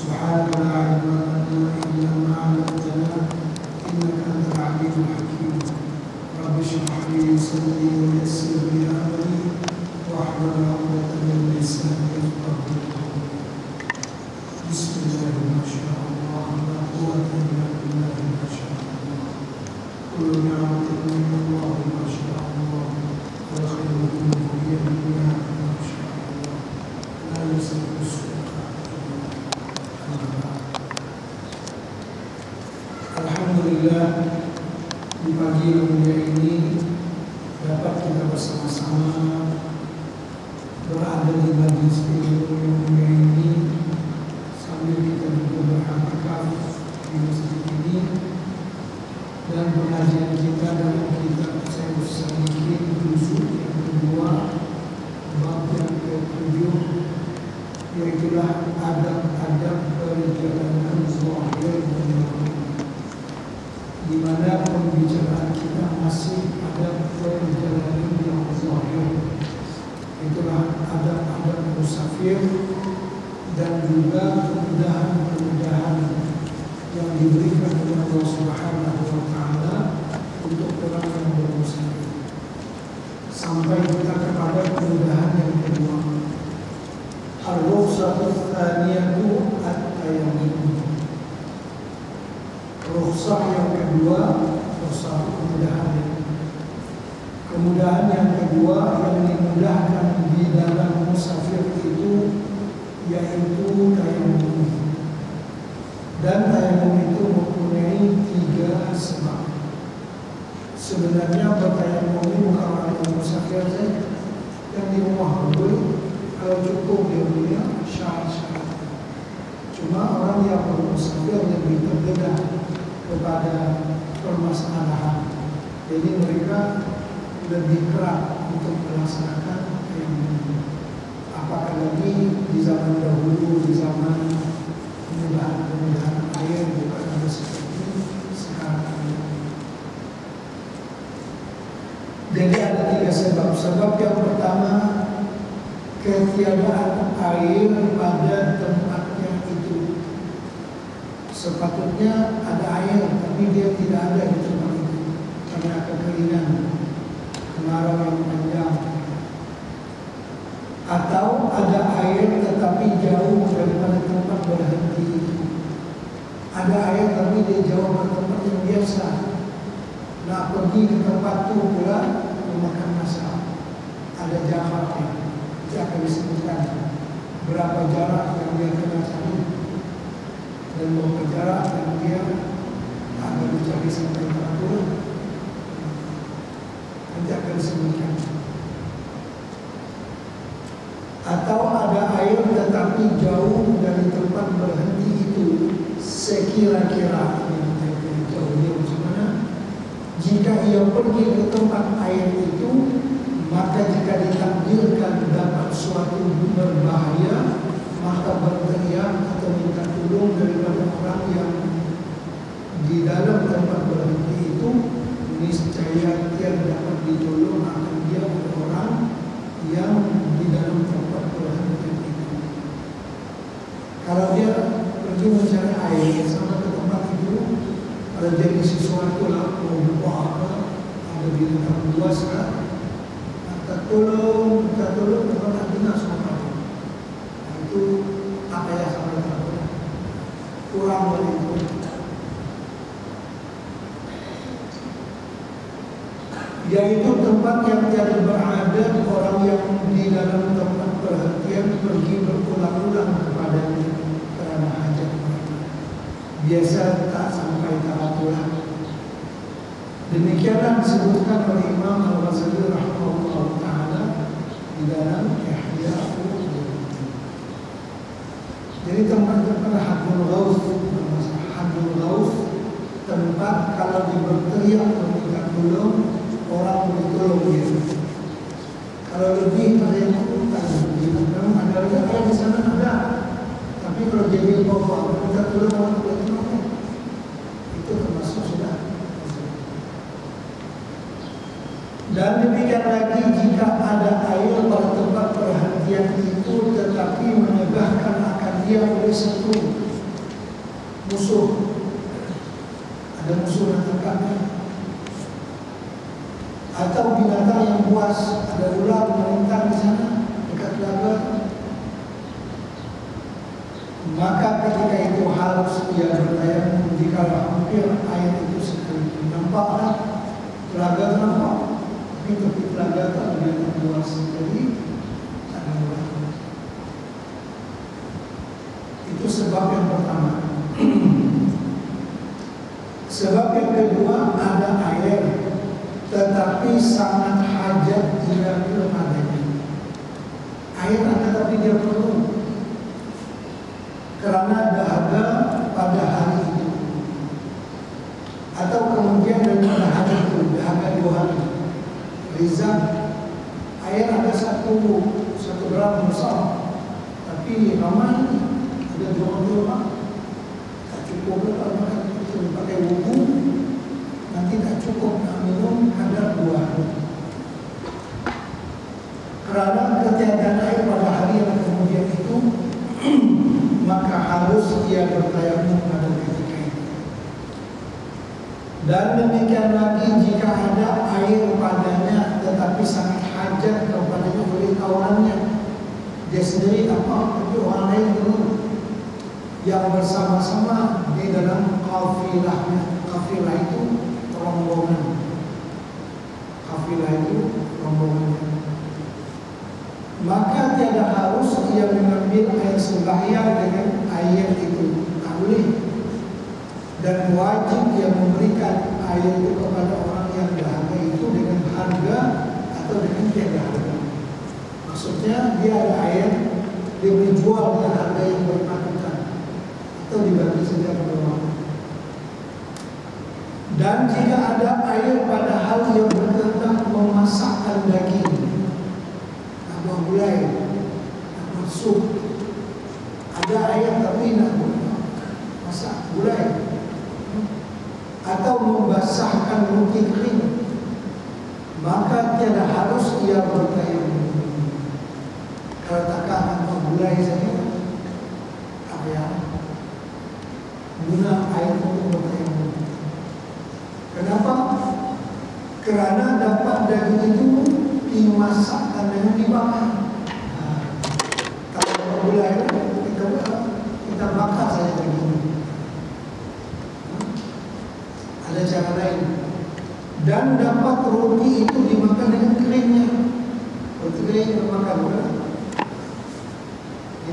Subhanaka la ilma lana illa ma 'allamtana innaka antal 'alimul hakim. Rabbi shrah li sadri wa yassir li amri wahlul 'uqdatam min lisani yafqahu qawli. Bismillahirrahmanirrahim. La quwwata illa billah. Masyaallah. Kullu ni'matin min Allah masyaallah. Wa khairun min dunya masyaallah. La yusibu Alhamdulillah, di pagi yang mulia ini dapat kita bersama-sama berada di majelis ilmu yang mulia ini sambil kita juga berharap di masjid ini, dan pengajian kita dalam kitab Sayyid Salihin juzuk yang kedua bab yang ke-7, yaitulah adab-adab perjalanan zahir dan batin, di mana pembicaraan kita masih ada perjalanan yang zahir, itulah adab-adab musafir dan juga kemudahan-kemudahan yang diberikan oleh Allah Subhanahu wa Ta'ala untuk orang yang bermusafir, sampai kita kepada kemudahan yang kedua, ar-rukhsatu tsaniyatu at-tayammum. Rukhsah yang kedua, rukhsah kemudahan yang kedua yang dimudahkan di dalam musafir itu yaitu tayammum. Dan tayammum itu mempunyai 3 sebab. Sebenarnya bertayammum ini bukan orang musafir saja, yang di rumah boleh, kalau cukup dia punya syarat-syarat. Cuma orang yang bermusafir lebih berbeda kepada permasalahan, jadi mereka lebih keras untuk melaksanakan tayammum. Apakah lagi di zaman dahulu, di zaman kemudahan air bukan ada seperti sekarang. Jadi ada 3 sebab. Sebab yang pertama, ketiadaan air pada tempatnya itu. Sepatutnya ada air, tapi dia tidak ada di tempat itu karena kekeringan, kemarau yang panjang. Atau ada air tetapi jauh daripada tempat berhenti itu. Ada air tapi dia jauh dari tempat yang biasa. Nah, pergi ke tempat itu pula memakan masa. Ada jaraknya. Itu akan disebutkan berapa jarak yang dia kena cari dan berapa jarak yang dia akan dicari sampai teratur. Nanti akan disebutkan. Atau ada air tetapi jauh dari tempat berhenti itu sekira-kira. Jauhnya macam mana? Jika ia pergi ke tempat air itu, maka jika ditakdirkan dapat suatu berbahaya, maka berteriak atau minta tolong daripada orang yang di dalam tempat berhenti itu, niscaya dia dapat ditolong akan dia oleh orang yang di dalam tempat berhenti itu. Kalau dia pergi mencari air sama ke tempat itu, ada jadi sesuatu lah, mau buka apa, ada binatang buas lah, minta tolong, bukan nak bina sama. Itu apa ya sama dengan kurang dari itu. Yaitu tempat yang tidak berada orang yang di dalam tempat perhentian pergi berulang-ulang kepadanya karena hajat mereka. Biasa tak sampai tak pulang. Demikianlah disebutkan oleh Imam Al-Ghazali rahimahullah ta'ala di dalam Ihya Ulumuddin. Jadi tempat-tempat Haddul Ghaus, tempat kalau berteriak meminta tolong, orang bertolong dia. Kalau lebih ada yang mengutak, memang ada yang di sana ada. Tapi kalau jadi bawa minta tolong orang bertolong, itu termasuk sudah. Dan demikian lagi jika ada air pada tempat perhentian itu tetapi menegahkan akan dia oleh satu musuh, ada musuh yang terkadang, atau binatang yang buas, ada ular melintang di sana dekat telaga, maka ketika itu harus ia bertayamum jika hampir air itu sekali. Nampaklah telaga nampak, tapi tepi telaga tak ada yang buas, jadi tak ada ular. Itu sebab yang pertama. Sebab yang kedua, ada air tetapi sangat hajat ia kepadanya. Air ada tapi dia perlu, kerana dahaga pada hari itu, atau kemudian daripada hari itu, dahaga 2 hari. Rizal, air ada satu gram besar, tapi ramai ada 2 gram, tak cukup kalau itu pakai wudu, nanti tak cukup nak minum kadar 2 hari. Kerana ketiadaan air pada hari yang kemudian itu, maka harus ia bertayamum pada ketika itu. Dan demikian lagi jika ada air padanya tetapi sangat hajat kepadanya oleh kawannya, dia sendiri apa, tapi orang lain dulu yang bersama-sama di dalam kafilahnya. Kafilah itu rombongan, kafilah itu rombongannya. Maka tiada harus ia mengambil air sembahyang dengan air itu, tak boleh. Dan wajib ia memberikan air itu kepada orang yang dahaga itu dengan harga atau dengan tiada harga. Maksudnya dia ada air, dia dijual dengan harga yang berpatutan atau dibagi saja pada orang. Dan jika ada air pada hal yang berkehendak memasakkan daging, buah gulai, nak buat sup, ada air tapi nak masak gulai, atau membasahkan roti kering, maka tiada harus ia bertayamum. Kalau takkan nak buat gulai saja, apa ya? Guna air untuk bertayamum. Kenapa? Kerana dapat daging itu dimasakkan dengan dibakar. Kalau gulai kita bakar saja begini. Ada cara lain. Dan dapat roti itu dimakan dengan keringnya. Roti kering dimakan bukan?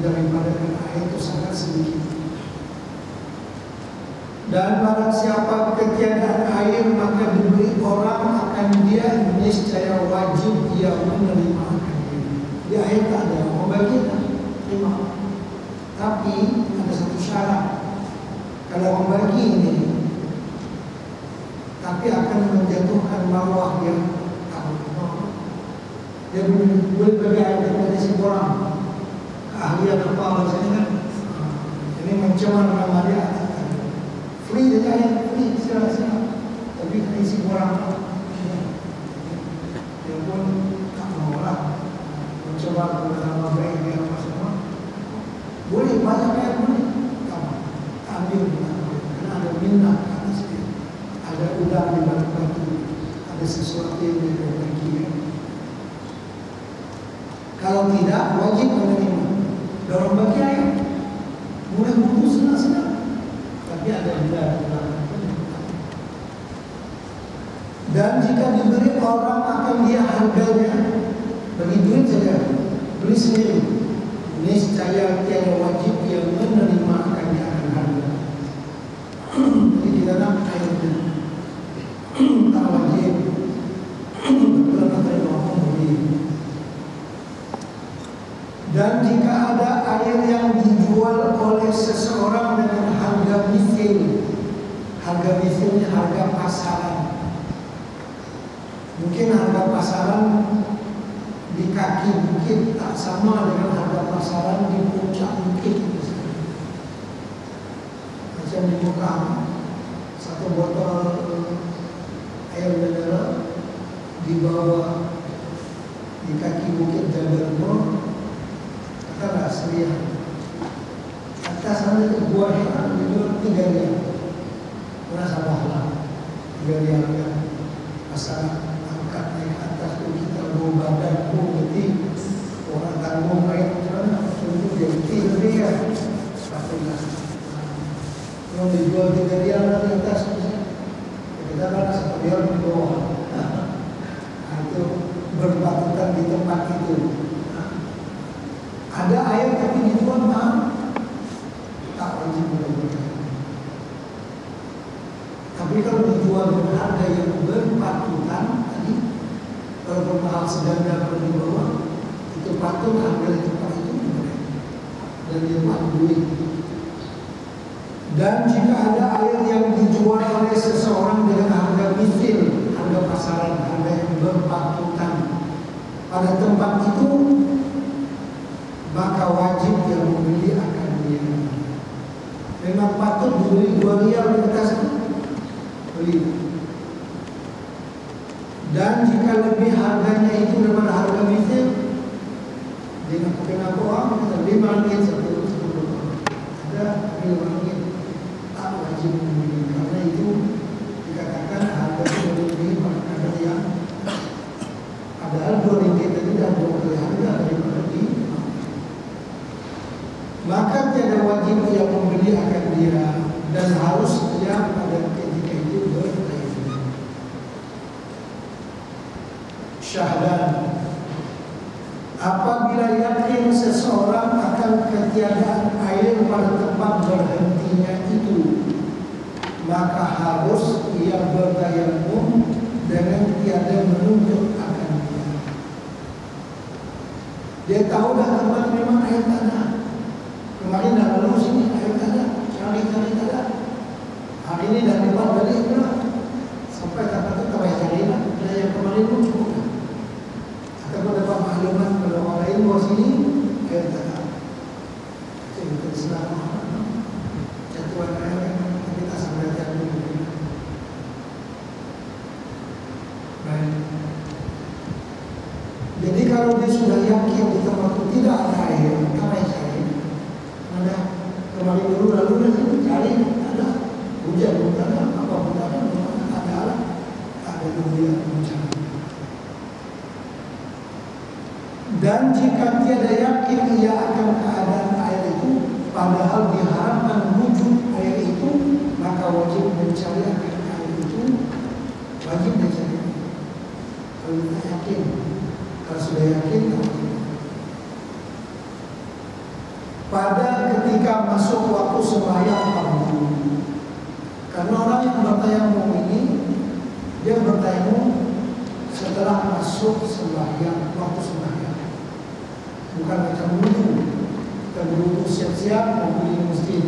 Daripada air itu sangat sedikit. Dan barang siapa ketiadaan air maka diberi orang akan dia, niscaya wajib ia menerima akan dia. Dia air tak ada, mau bagi tak terima. Tapi ada satu syarat, kalau mau bagi ini, tapi akan menjatuhkan marwah dia. Dia boleh bagi air kepada si orang, keahlian apa maksudnya kan? Ini mencemar nama dia. Free saja yang free, silakan. Tapi isi orang dia pun tak mau lah mencoba bersama baik dia apa semua. Boleh banyak air boleh, kamu ambil karena ada minat atas dia, ada udang di balik batu, ada sesuatu yang dia berbagi. Kalau tidak wajib menerima. Dorong bagi air, boleh butuh senang-senang. Tapi ada juga. Dan jika diberi orang akan dia harganya, bagi duit saja, beli sendiri, niscaya tiada wajib yang menerima akan dia akan harga. Jadi kita nak airnya tak wajib, betul kata orang beli. Dan jika ada air yang dijual oleh seseorang dengan harga misil, harga misilnya harga pasaran. Mungkin harga pasaran di kaki bukit tak sama dengan harga pasaran di puncak bukit. Macam di muka, satu botol air mineral di bawah di kaki bukit Jabal Nur, katalah serian. atas sana itu gua Hira dijual 3 rial. Merasa mahal 3 rial kan. Masalah angkat naik atas itu kita bawa badan pun berarti orang tanggung naik macam mana? Itu jadi lebih ya. Sepatutnya. Yang dijual 3 rial di atas kita kan 1 rial di bawah. Itu berpatutan di tempat itu. Ada air tapi dijual mahal, tak wajib mudah-mudahan. Tapi kalau dijual dengan harga yang berpatutan tadi, kalau mahal sedang per di bawah, itu patut harga di tempat itu boleh. Dan dia patut duit. Dan jika ada air yang dijual oleh seseorang dengan harga misil, harga pasaran, harga yang berpatutan pada tempat itu, maka wajib yang membeli akan dia. Memang patut dibeli 2 rial di atas itu, beli. Dan jika lebih harganya itu daripada harga misil, dengan kepengaruh orang kita 5 ringgit satu ada 5 ringgit. Wajib membeli karena itu dikatakan harga itu lebih pada yang padahal 2 ringgit tadi dah 2 kali harga daripada di. Maka tiada wajib yang membeli akan dia dan harus dia pada ketika itu bertayamum. Syahdan, apabila yakin seseorang akan ketiadaan air pada tempat berhentinya itu, maka harus ia bertayamum dengan tiada menuntut akan dia. Dia tahu dah tempat memang air tak ada. Kemarin dah lalu sini air tak ada, cari-cari tak ada. Hari ini dah lewat balik pula. Sampai tak patut tak payah cari lah. Dan yang kemarin pun cukup lah. Ataupun dapat maklumat pada orang lain bahawa sini air tak ada. Jadi kita senang jatuhan air. Jadi kalau dia sudah yakin di tempat itu tidak ada air, apa yang cari? Mana kemarin dulu lalu nanti cari ada hujan pun ada, apa pun ada, tak ada lah, tak ada hujan hujan. Dan jika tiada yakin ia akan keadaan air itu, padahal diharapkan wujud air itu, maka wajib mencari akan air itu, wajib mencari. Kalau tidak yakin, kalau sudah yakin, pada ketika masuk waktu sembahyang fardu, karena orang yang bertayamum ini, dia bertayamum setelah masuk sembahyang, waktu sembahyang, bukan macam wudu. Kita wudu siap-siap mau pergi masjid,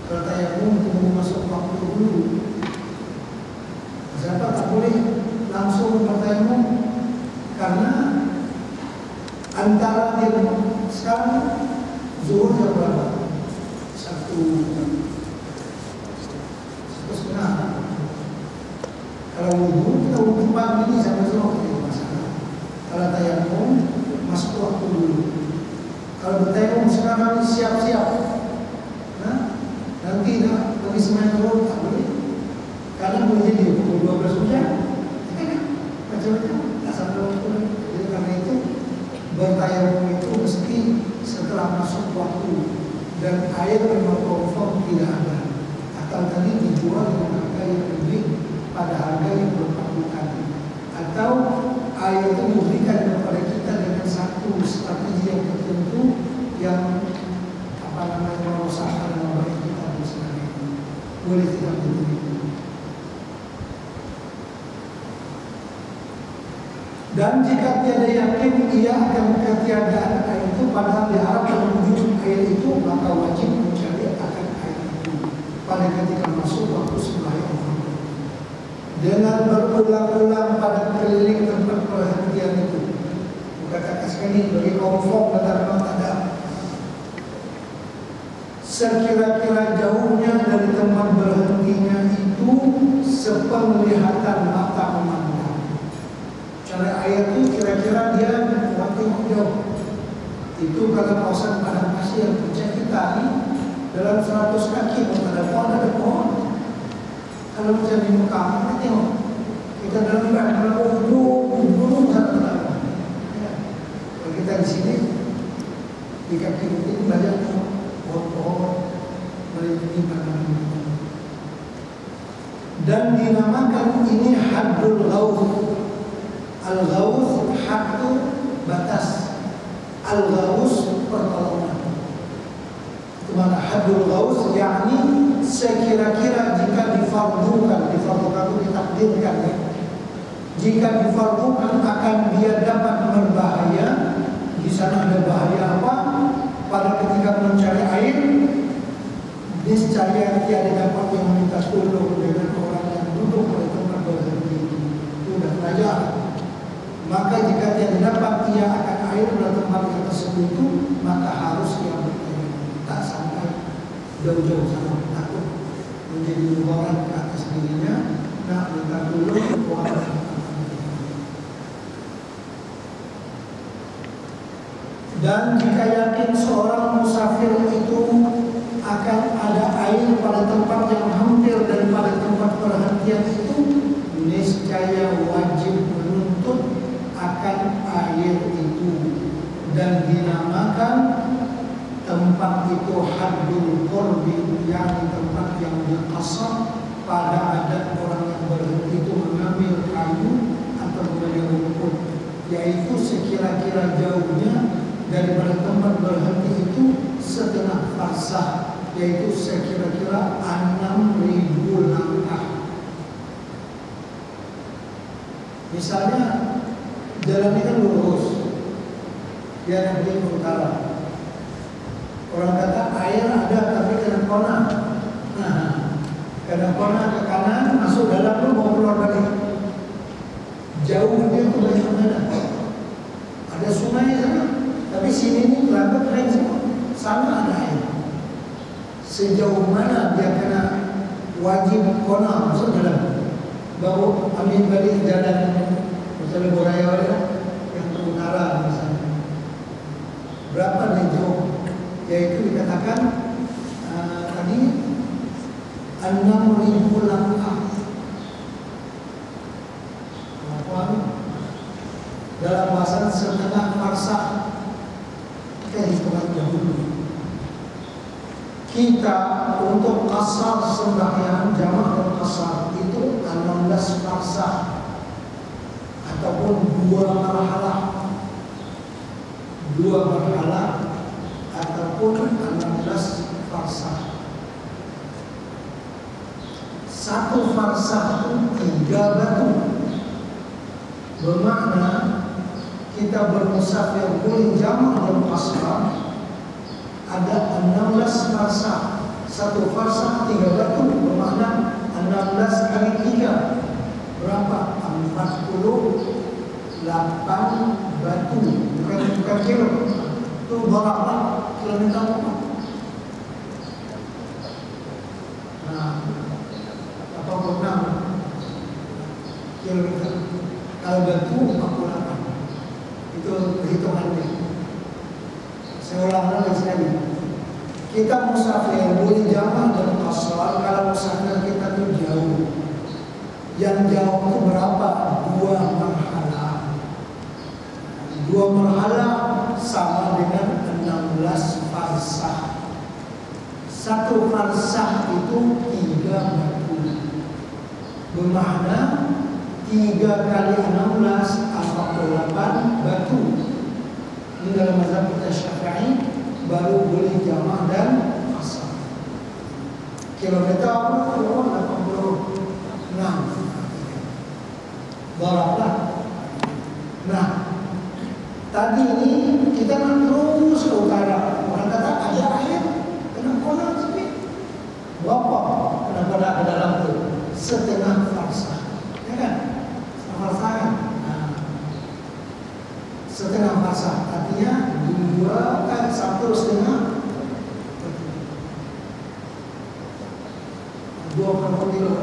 bertayamum tunggu masuk waktu wudu. Siapa tak boleh langsung bertayamum karena antara dia sekarang zuhur jam berapa? 1:30. Kalau wudu kita wudu pagi ini sampai sore tidak masalah. Kalau tayamum masuk waktu dulu. Kalau bertayamum sekarang ini siap-siap, nanti dah pergi sembahyang zuhur tak boleh. Karena boleh jadi pukul 12 hujan. Macam-macam, tak sampai waktu. Jadi karena itu bertayamum itu mesti setelah masuk waktu dan air memang confirm tidak ada. Atau tadi dijual dengan harga yang lebih pada harga yang berpatutan. Atau air itu diberikan kepada kita dengan satu strategi yang tertentu yang merosakkan nama baik kita bersama. Boleh tidak begitu. Dan jika tiada yakin ia akan ketiadaan air itu, padahal diharapkan wujud air itu, maka wajib mencari akan air itu pada ketika masuk waktu sembahyang dengan berulang-ulang pada keliling tempat perhentian itu. Katakan sekali bagi konfirm kata memang tak ada. Sekira-kira jauhnya dari tempat berhentinya itu sepenglihatan mata memandang. Cara air itu kira-kira dia tengok jauh. Itu kalau kawasan padang pasir, macam kita ni dalam 100 kaki ada pohon. Kalau kita di Mekah, kita tengok kita dalam berapa gunung sana. Ya. Kalau kita di sini di kaki bukit banyak pohon-pohon melindungi pandangan. Dan dinamakan ini haddul ghawth. Al-ghawth haddu batas, al-ghawth pertolongan. Itu mana haddul ghawth, yakni sekira-kira jika difardukan itu ditakdirkan ya. Jika difardukan akan dia dapat berbahaya. Di sana ada bahaya apa? Pada ketika mencari air, niscaya tiada dapat yang meminta tolong dengan orang yang duduk pada tempat berhenti. Itu sudah pelajar. Maka jika tiada dapat ia akan air pada tempat yang tersebut itu, maka harus ia bertanya. Tak sampai jauh-jauh sana, takut menjadi luaran ke atas dirinya. Nak minta tolong orang. Dan jika yakin seorang musafir itu akan ada air pada tempat yang hampir daripada tempat perhentian itu, niscaya wajib menuntut akan air itu, dan dinamakan tempat itu haddul qurbi, yang tempat yang diqasam pada adat orang yang berhenti itu mengambil kayu atau mengambil rumput, yaitu sekira-kira jauhnya daripada tempat berhenti itu setengah farsah, yaitu sekira-kira 6.000 langkah. Misalnya jalan ini kan lurus, dia nanti ke utara. Orang kata air ada tapi kena kona. Nah, kena kona ke kanan, masuk dalam lu mau keluar balik. Jauh dia ke banyak mana. Ada sungai sana. Tapi sini ini lambat keren semua. Sama ada air. Sejauh mana dia kena wajib kona masuk dalam. Baru ambil balik jalan misalnya Boraya yang ke utara misalnya. Berapa dia jauh? Yaitu dikatakan tadi 6.000 langkah. Dalam bahasa setengah farsah. Hitungan dahulu. Kita untuk qasar sembahyang jamak dan qasar itu 16 farsah ataupun 2 marhalah ataupun 16 farsah. Satu farsah itu 3 batu. Bermakna kita bermusafir boleh jamak dan qasar ada 16 farsah. Satu farsah 3 batu, bermakna 16 kali 3 berapa? 48 batu. Bukan kilo. Itu berapa kilometer? Nah, 86 kilometer. Kalau batu 48. Itu perhitungannya. Saya ulang lagi sekali. Kita musafir boleh jamak dan qasar kalau musafir kita itu jauh. Yang jauh itu berapa? 2 marhalah. 2 marhalah sama dengan 16 farsah. Satu farsah itu 3 batu. Bermakna 3 kali 16 48 batu. Ini dalam mazhab kita Syafi'i baru boleh jamak dan qasar. Kilometer 86. Beraplah? Nah, tadi ini kita kan terus ke utara. Orang kata ada air, kenapa nak sikit? Berapa? Kenapa nak ke dalam tu? Setengah farsah, ya kan? Farsah. Setengah farsah artinya 2 kan 1,5 2 kilo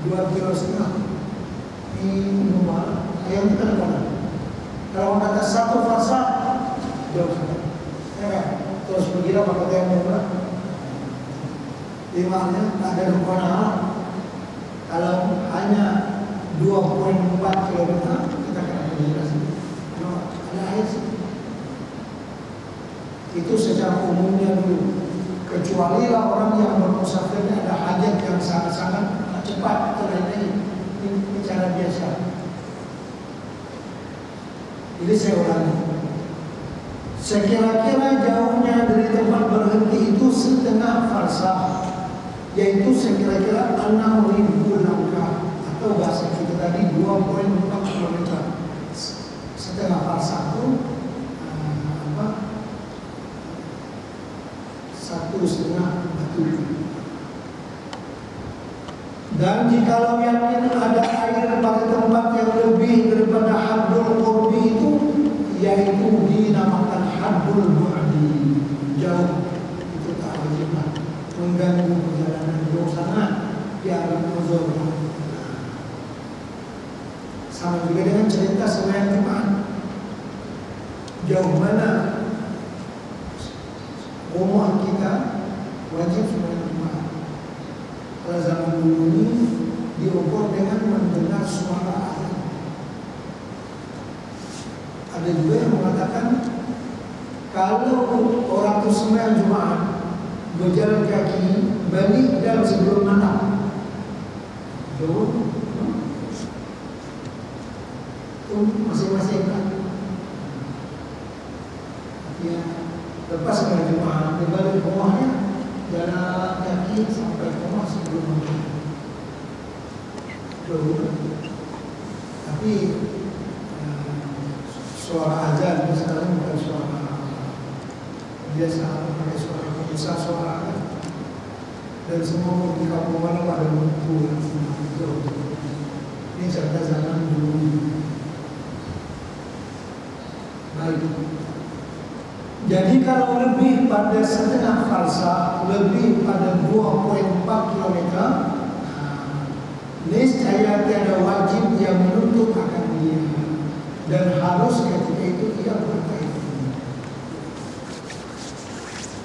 2,5 kilo ini normal. Yang kita dapat kalau kata 1 farsah jauh, ya kan? terus begini pakai tayamum lah. Imamnya ada rukun. Kalau hanya 2,4 km kita kena penjelasan. Kalau ada air sih. Itu secara umumnya dulu. Kecuali lah orang yang bermusafirnya ada hajat yang sangat-sangat cepat atau lain-lain. Ini cara biasa. Jadi saya ulangi. Sekira-kira jauhnya dari tempat berhenti itu setengah farsah, yaitu sekira-kira 6.000 langkah, atau bahasa kita tadi 2,4 km. Setengah farsah itu 1,5 batu. Dan jikalau yakin ada air pada tempat yang lebih daripada haddul qurbi itu, yaitu dinamakan haddul bu'di, jauh, itu tak wajib mengganggu perjalanan jauh sana yang uzur. Sama juga dengan cerita sembahyang Jumat. Jauh mana rumah kita wajib sembahyang Jumat. Pada zaman dulu ini diukur dengan mendengar suara azan. Ada juga yang mengatakan kalau orang itu sembahyang Jumat berjalan kaki balik dan sebelum malam jauh itu masing-masing kan. Ya, lepas sembahyang Jumat balik rumahnya jalan kaki sampai rumah sebelum malam jauh. Tapi suara azan sekarang bukan suara biasa, pakai suara besar, suara azan. Dan semua di kampung mana ada lampu yang jauh. Ini cerita zaman dulu. Baik. Jadi kalau lebih pada setengah farsah, lebih pada 2,4 km, niscaya tiada wajib yang menuntut akan dia, dan harus ketika itu ia bertayamum.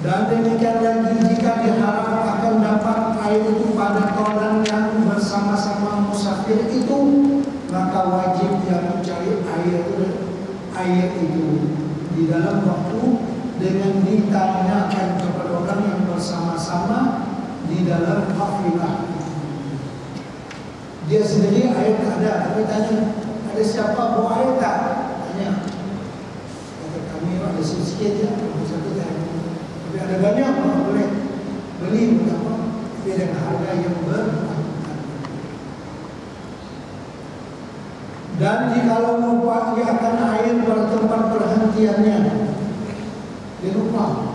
Dan demikian lagi jika diharap akan dapat air itu pada tolan yang bersama-sama musafir itu, maka wajib yang mencari air itu di dalam waktu dengan ditanyakan kepada orang yang bersama-sama di dalam kafilah. Dia sendiri air tak ada, tapi tanya, ada siapa bawa air tak? Tanya. Kata kami ada sedikit ya, satu tanya. Tapi ada banyak, boleh beli berapa? Tapi dengan harga yang bermanfaat. Dan jikalau lupa dia akan air pada tempat perhentiannya, dia lupa.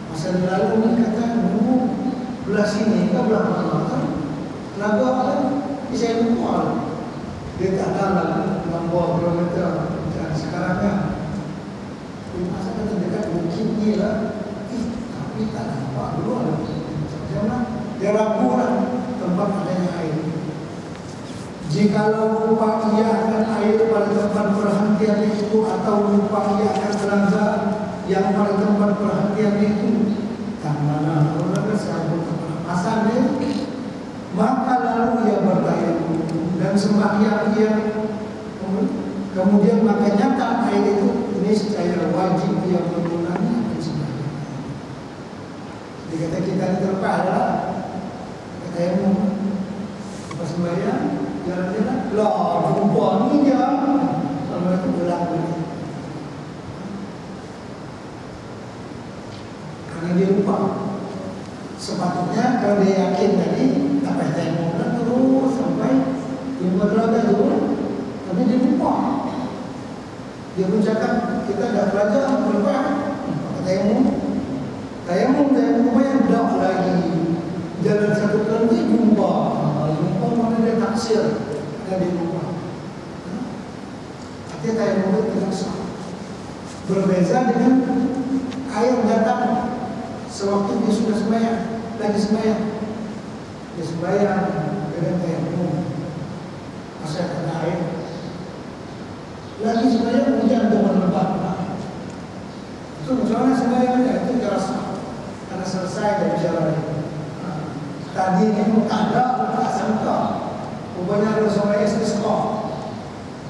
Masa lalu ni kata, belah sini ke belah mana? Lagu apa? Saya lupa. Dia tak dalam 60 kilometer. Dan sekarang kan, masa kata dekat bukit ni lah. Tapi tak nampak dulu ada macam-macam. Dia ragu lah tempat adanya air. Jikalau lupa ia akan air pada tempat perhentian itu, atau lupa ia akan belanja yang pada tempat perhentian itu, tak mana orang kesabut asalnya, maka lalu ia bertayamum dan sembahyang ia, kemudian maka nyata air itu niscaya wajib ia mengulangi dan sembahyang. Jadi kata kita terlepas adalah tayamum pas sembahyang jalan-jalan lah jumpa ni je kalau itu belang balik karena dia lupa. Sepatutnya kalau dia yakin tadi apa tayamum terus sampai jumpa telaga dulu, tapi dia lupa. Dia pun cakap kita dah belajar berapa tayamum yang dah lagi jalan satu kali jumpa mana dia taksir dan dia lupa. Artinya tayamum itu tidak sah. Berbeza dengan air datang sewaktu dia sudah sembahyang, lagi sembahyang. Dia sembahyang dengan tayamum, masa ada air. Lagi sembahyang hujan turun lebat. Itu misalnya sembahyangnya itu terasa karena selesai dari jalan itu. Tadi itu tak sangka. Rupanya ada seorang istisqa.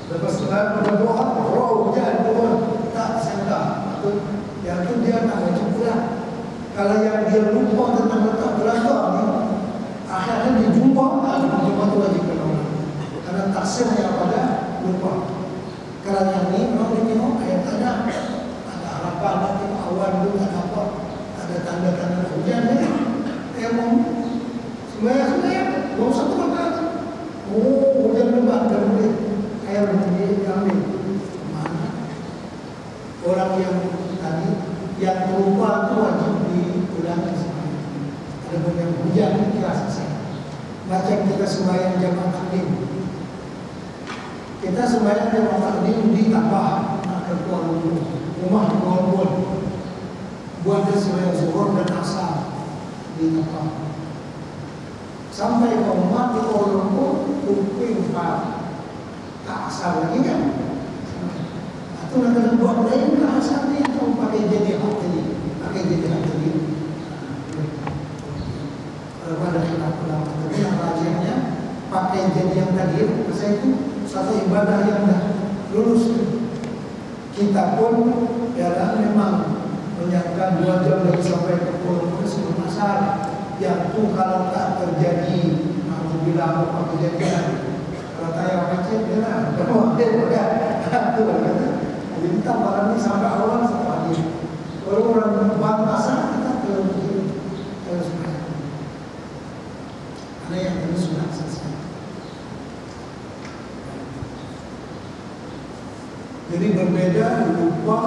Lepas sembahyang berdoa, hujan turun, tak sangka. Yang itu dia tak baca pula. Kalau yang dia lupa tentang letak belakang ni, akhirnya dia jumpa itu wajib berdoa. Karena taksirnya pada lupa. Kalau yang ni memang dia tengok ayat ada harapan nanti awan itu tak apa, ada tanda-tanda hujan ni. Mau sembahyang, mau satu rakaat. Oh, hujan lebat kemudian air diambil. Mana? Orang yang tadi yang lupa itu wajib diulangi sembahyang. Ada yang hujan kita selesai. Macam kita sembahyang jamaah takdim. Kita sembahyang jamaah takdim ditambah ke Kuala Lumpur, rumah di Kuala Lumpur. Buat dia sembahyang zuhur dan asar ditambah. Sampai ke rumah di Kuala Lumpur, kuping tak asal lagi kan? Atau nak kena buat lain ke asal ni atau pakai jadi hak tadi? Pakai jadi hak tadi. Kalau ada khilaf ulama tadi yang rajihnya pakai jadi yang tadi, saya itu satu ibadah yang dah lulus. Kita pun ya memang menyangka 2 jam lagi sampai ke Kuala Lumpur sebelum asar. Yang tu kalau tak terjadi, alhamdulillah apa kejadian. Kalau tayar macet dia lah, kalau dia bukan, tu lah kata. Jadi kita barang ni sampai awal sampai akhir. Kalau orang bangsa kita terus sembahyang. Ada yang terus sudah selesai. Jadi berbeda lupa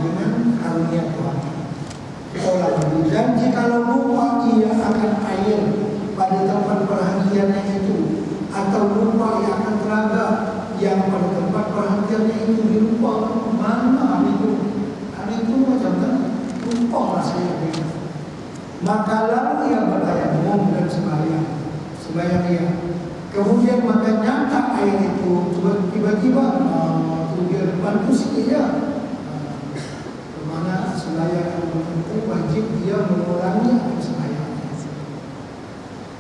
dengan karunia Tuhan. Dan jikalau lupa ia akan air pada tempat perhentiannya itu, atau lupa ia akan telaga yang pada tempat perhentiannya itu dilupa, mana hari itu macam mana? Lupa lah saya ini. Maka lalu ia bertayamum dan sembahyang ia. Kemudian maka nyata air itu tiba-tiba dia bantu sikit ya. Mana sembahyang itu wajib dia mengurangi sembahyang.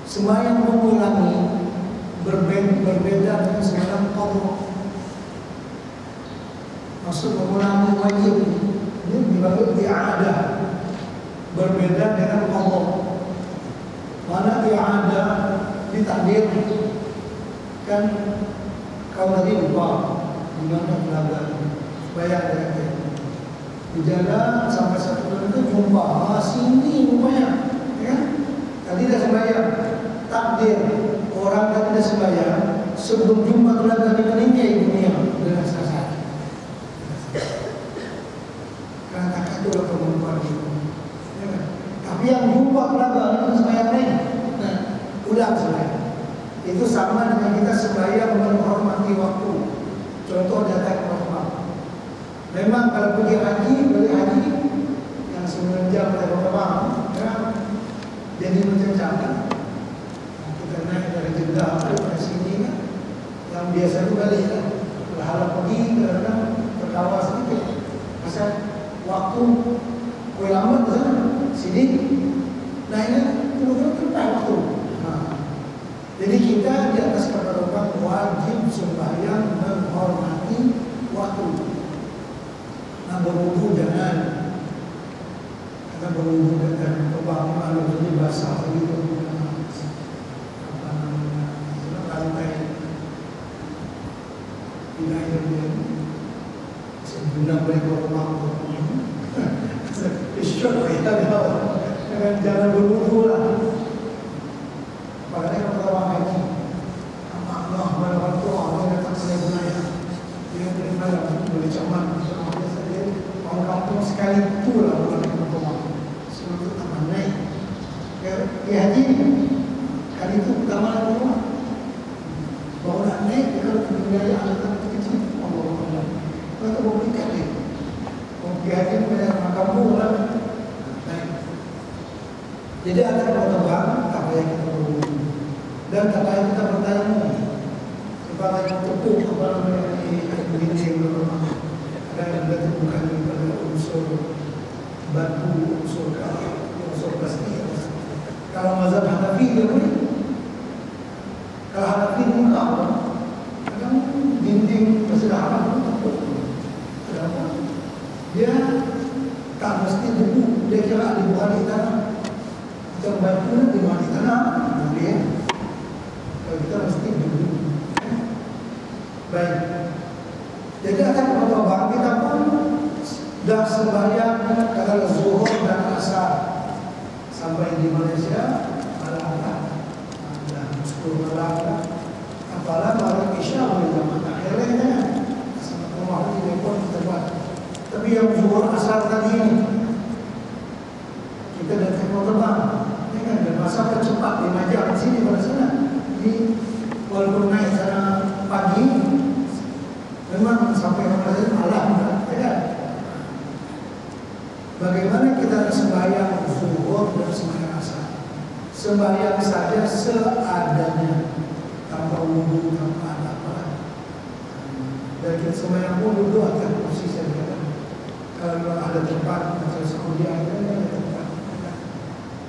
Sembahyang mengurangi berbeda dengan sembahyang qadha. Maksud mengurangi wajib ini dibagi i'adah, berbeda dengan qadha. Mana i'adah ditakdir kan kau tadi lupa di mana telaga sembahyang dengan dia. Di jalan sampai satu bulan itu jumpa sini rupanya, ya? Tadi dah sembahyang, takdir orang tadi dah sembahyang sebelum jumpa telaga di meninggal dunia dengan sasar. Karena tak itu lah perempuan itu. Ya, tapi yang jumpa telaga itu sembahyang lain. Nah, ulang sembahyang. Itu sama dengan kita sembahyang menghormati waktu. Contoh datang ke rumah. Memang kalau pergi haji, beli haji yang 9 jam dari terbang, ya, jadi macam kan? Kita naik dari Jeddah ke sini kan, yang biasa itu balik kan, berharap pergi kadang terkawal sedikit. Pasal waktu kue lambat ke sana, sini, naiknya turun waktu. Jadi kita di atas kapal terbang wajib sembahyang menghormati waktu. Nah, berwudu jangan, karena berwudu dengan terbang malu jadi basah begitu. Apa namanya? Lantai di air dia sebenarnya boleh terbang. Isyok kita dengan jangan berwudu lah. Makanya kalau terbang haji, Allah berwudu Allah datang ke budaya. Dia beribadah boleh camat. Kampung sekali itulah orang yang berkembang. Sebab itu tak naik. Ya haji kali itu pertama rumah. Baru nak naik kalau biaya alat kecil. Allah. Kalau bawa ikan ni, bawa haji pada kampung lah. Naik. Jadi ada kalau terbang tak payah kita berburu dan tak payah kita bertanya. Sebab yang tepuk apa namanya ini begini berapa. Dan itu bukan pada unsur batu surga, unsur pasti. Kalau mazhab Hanafi dia boleh. Kalau Hanafi muka apa? Kadang dinding masih haram. Kenapa? Dia tak mesti debu, dia kira dibuat di tanah. Kita batu dibuat di tanah, boleh. Kalau kita mesti debu. Baik. Jadi akan berubah kita pun dah sembahyang katakanlah zuhur dan asar sampai di Malaysia malam dah 10 malam apalah malam isya boleh zaman akhirnya sama rumah di depan kita buat. Tapi yang zuhur asar tadi ini kita dah tengok terbang kan dan masa cepat 5 jam di sini pada sana. Jadi walaupun naik sana pagi memang sampai malam kan. Bagaimana kita sembahyang zuhur dan sembahyang asar? Sembahyang saja seadanya, tanpa wudu, tanpa apa. Dan kita sembahyang pun wudu akan kursi saja. Kalau ada tempat macam Saudi ada tempat,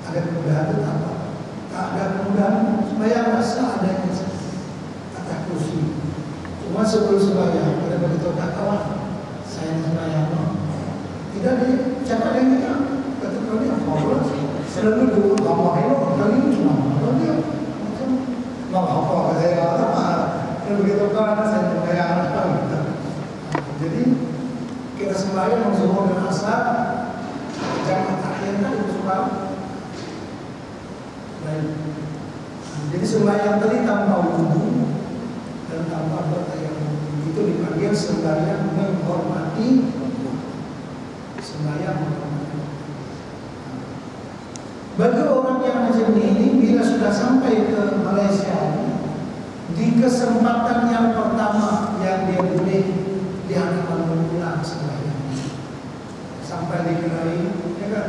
ada kemudahan itu apa? Tak ada kemudahan, sembahyang seadanya atas kursi. Cuma sebelum sembahyang ada begitu kawan, saya sembahyang. Tidak dicakap dengan kita. Kata dia, Allah selalu dulu Allah itu kali ini cuma Allah dia macam apa kata saya apa kalau begitu kan saya sembahyang apa. Jadi kita sembahyang zuhur dan asar jam akhirnya itu suka. Baik. Jadi sembahyang tadi tanpa wudu dan tanpa bertayamum itu dipanggil sembahyang menghormati sembahyang. Bagi orang yang macam ini bila sudah sampai ke Malaysia di kesempatan yang pertama yang dia boleh dia akan mengulang sembahyang sampai di Kerai ya kan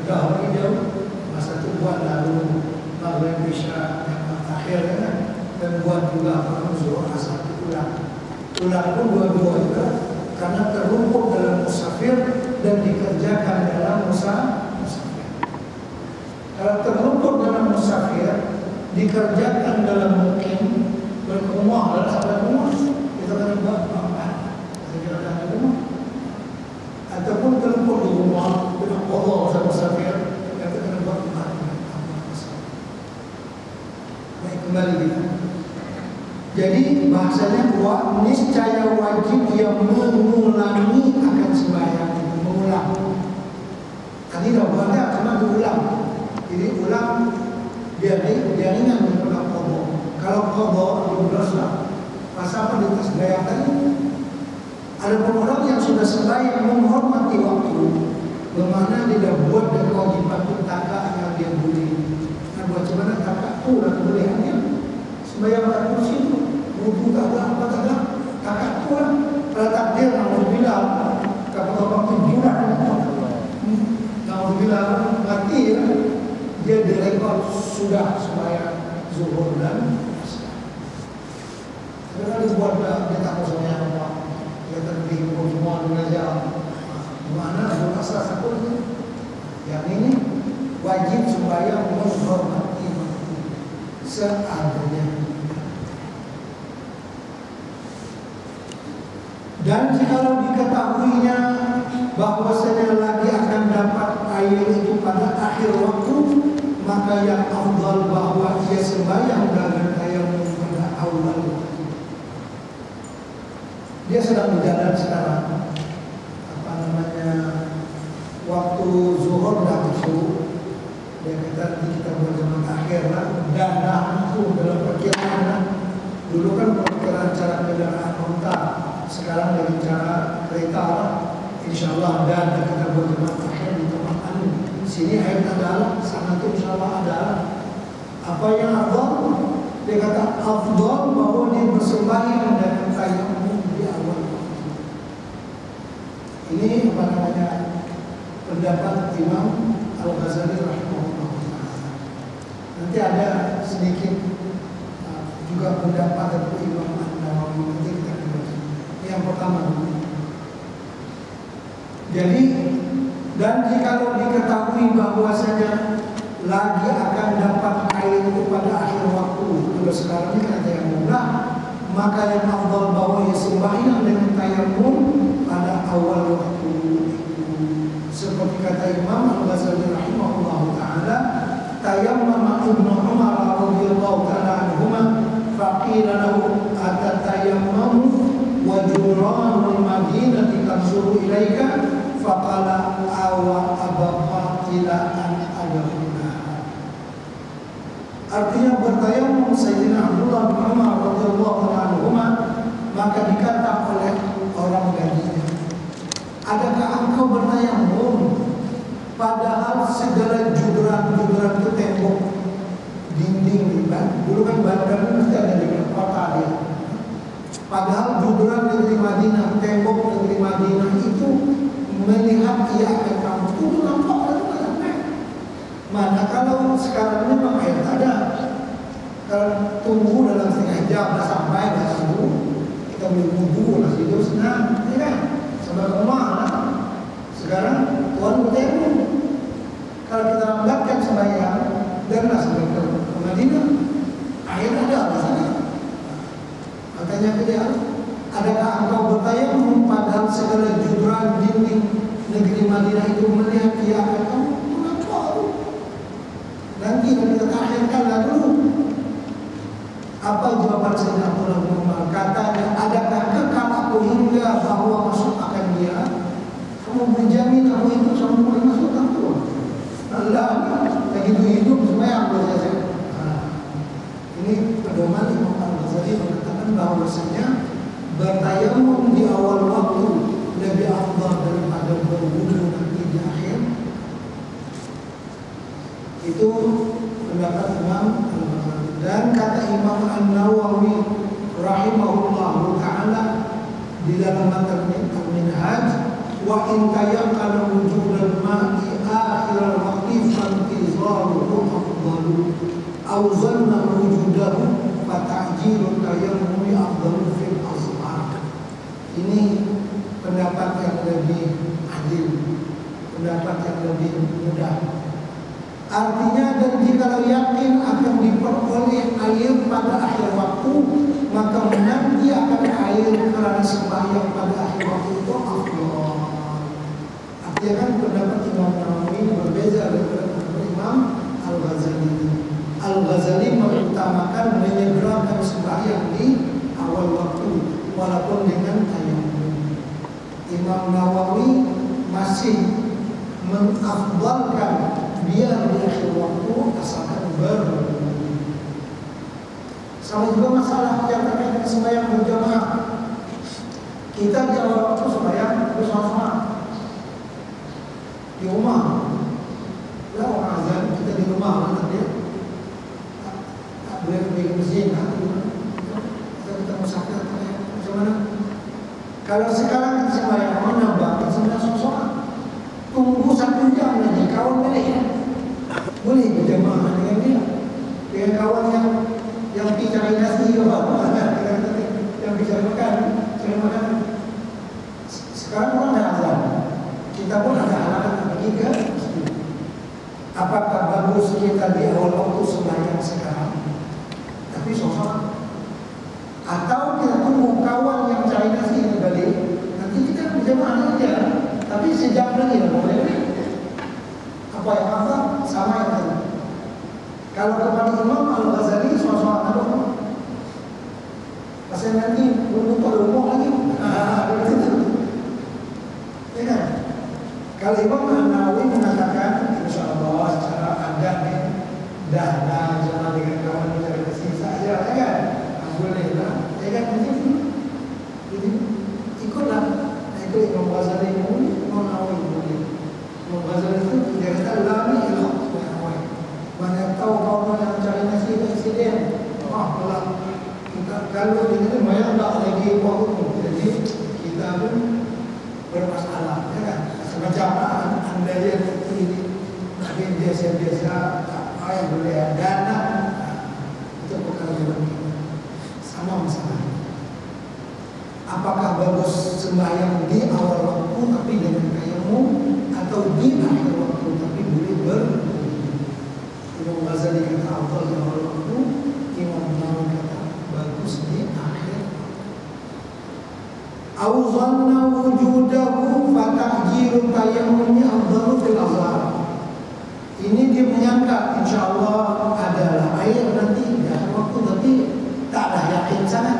dah lagi jauh masa itu buat lalu maghrib isya yang akhir ya kan dan buat juga zuhur asar ulang pun dua-dua juga karena terlumpur dalam musafir dan dikerjakan dalam musafir. Kalau terlumpur dalam musafir dikerjakan dalam mukim berkumah dalam sabda rumah kita akan buat apa? Kita dalam rumah ataupun terlumpur di rumah dengan Allah sama musafir kita akan buat apa? Baik kembali kita. Jadi bahasanya bahwa niscaya wajib yang mengulangi akan sembahyang itu mengulang. Tadi dah buatnya cuma diulang. Jadi ulang dia ingat mengulang qadha. Kalau qadha berdosa, masa apa di atas sembahyang tadi? Ada orang yang sudah sembahyang menghormati waktu, bermakna dia dah buat dan kewajiban itu takak yang dia boleh. Nah buat macam mana takak itu dan kebolehannya? Sembahyang pada kursi itu wudu tak ada apa tak ada kakak tu lah kalau takdir alhamdulillah kalau waktu jumat alhamdulillah mati dia direkod sudah sembahyang zuhur dan asar. Kalau dia buat dia tak mau sembahyang apa dia terlebih semua dengan jalan mana zuhur asar satu yang ini wajib sembahyang menghormati seadanya. Dan jikalau diketahuinya bahwasanya lagi akan dapat air itu pada akhir waktu, maka yang afdal bahwa ia sembahyang dengan tayamum pada awal waktu. Dia sedang berjalan sekarang, waktu zuhur dah masuk, dia kata kita buat zaman akhir lah, dan dah itu dalam perkiraan lah. Dulu kan perkiraan cara kendaraan onta. Sekarang dengan cara kereta lah, insyaAllah dan kita buat jemaah akhir di tempat anu. Sini air adalah, sana tu insyaAllah adalah. Apa yang afdal? Dia kata afdal bahwa dia bersembahyang dengan tayamum di awal waktu. Ini apa namanya pendapat Imam Al-Ghazali rahimahullah. Nanti ada sedikit juga pendapat dari Imam An-Nawawi nanti kita akan baca. Yang pertama, jadi Dan jikalau diketahui bahwasanya lagi akan dapat air itu pada akhir waktu, kalau sekarang ini kan tayamum, maka yang afdal bahwa ya sembahyang dengan tayamum pada awal waktu. Seperti kata Imam Al-Ghazali rahimahullah taala, tayammama Ibnu Umar radhiyallahu taala anhuma faqila lahu atatayammamu wa juranul madinati tamsuru ilaika faqala awa abaqatila an adkhula. Artinya bertayamum Sayyidina Abdullah bin Umar radhiyallahu anhuma, maka dikata oleh orang gajinya, adakah engkau bertayamum padahal segala juduran-juduran itu tembok dinding kan? Dulu kan Bandar mesti ada di kota dia. Padahal juduran negeri Madinah, tembok negeri Madinah itu melihat ia akan kamu itu nampak itu sampai. Mana kalau sekarang ini memang air ada, kalau tunggu dalam setengah jam dah sampai dah tunggu, kita beli wudhu lah situ senang, ya kan? Sampai ke rumah lah. Sekarang Tuhan bertemu, kalau kita lambatkan sembahyang dan lah sampai ke Madinah, air ada di sana. Katanya ke dia, adakah engkau bertayamum padahal segala juduran dinding negeri Madinah itu melihat dia akan kamu? Kenapa? Nanti kita akhirkanlah dulu. Apa jawaban Sayyidina Abdullah bin Umar? Katanya, adakah kekal aku hingga bahwa masuk akan dia? Kamu menjamin aku itu sampai masuk aku? Allah, begitu hidup semua berjasa. Ini pedoman Imam Al-Ghazali mengatakan bahwasanya bertayamum di awal waktu lebih afdal daripada berwudu nanti di akhir. Itu pendapat Imam Al-Ghazali. Dan kata Imam An-Nawawi rahimahullahu taala di dalam matan Al-Minhaj, wa in tayaqqana wujudal ma'i akhir al-waqti fantizaruhu afdalu aw zanna wujudahu fa ta'jilu tayammumi afdalu fil asmar. Ini pendapat yang lebih adil, pendapat yang lebih mudah. Artinya, dan jika yakin akan diperoleh air pada akhir waktu, maka menanti akan air kerana sembahyang pada akhir waktu itu afdal. Artinya kan pendapat Imam Nawawi berbeza dengan Imam Al-Ghazali. Al-Ghazali mengutamakan menyegerakan sembahyang di awal waktu walaupun dengan tayamum. Imam Nawawi masih mengafdalkan biar di akhir waktu asalkan berwudu. Sama juga masalah yang terkait dengan sembahyang berjamaah. Kita di awal waktu sembahyang bersama-sama di rumah. Lah orang azan kita di rumah mana dia? Tak boleh pergi ke masjid, kita musafir macam mana? Kalau sekarang kita sembahyang mana bang? Sembahyang sosok. Tunggu 1 jam lagi, kawan boleh berjamaah dengan dia, dengan kawan yang pergi cari nasi yang bisa makan, cari makan. Sekarang pun ada azan, kita pun ada halangan pergi ke masjid. Apakah bagus kita di awal waktu sembahyang sekarang, tapi sosok, atau kita tunggu kawan yang cari nasi ini balik, nanti kita berjamaah aja, tapi sejam lagi boleh? Apa yang apa? Sama yang tadi. Kalau kepada Imam Al-Ghazali suasana dong. Pasal nanti belum rumah lagi. Ya kan? Kalau Imam An-Nawawi mengatakan, insyaAllah secara adat ni dah jangan dengan kawan mencari sisa saja, ya kan? Boleh lah, ya kan? Jadi ikutlah. Ikut Imam Ghazali pun, Imam Nawawi boleh. Imam Ghazali itu dia kata lami ilhaq. Mana tahu kawan yang cari nasi itu insiden. Kalau kita kalau ini banyak tak lagi waktu, jadi kita pun bermasalah, ya kan? Semacam anda lihat ini, mungkin biasa-biasa apa yang boleh dana, itu perkara kita sama masalah. Apakah bagus sembahyang di awal waktu tapi dengan tayamum atau di akhir waktu, tapi boleh Imam Ghazali kata afdal di awal waktu, Imam Nawawi kata bagus di akhir. Au dhanna wujudahu fata'jilu tayammumi afdalu fil azhar. Ini dia menyangka insyaallah adalah air nanti di akhir waktu, tapi tak ada yakin sangat.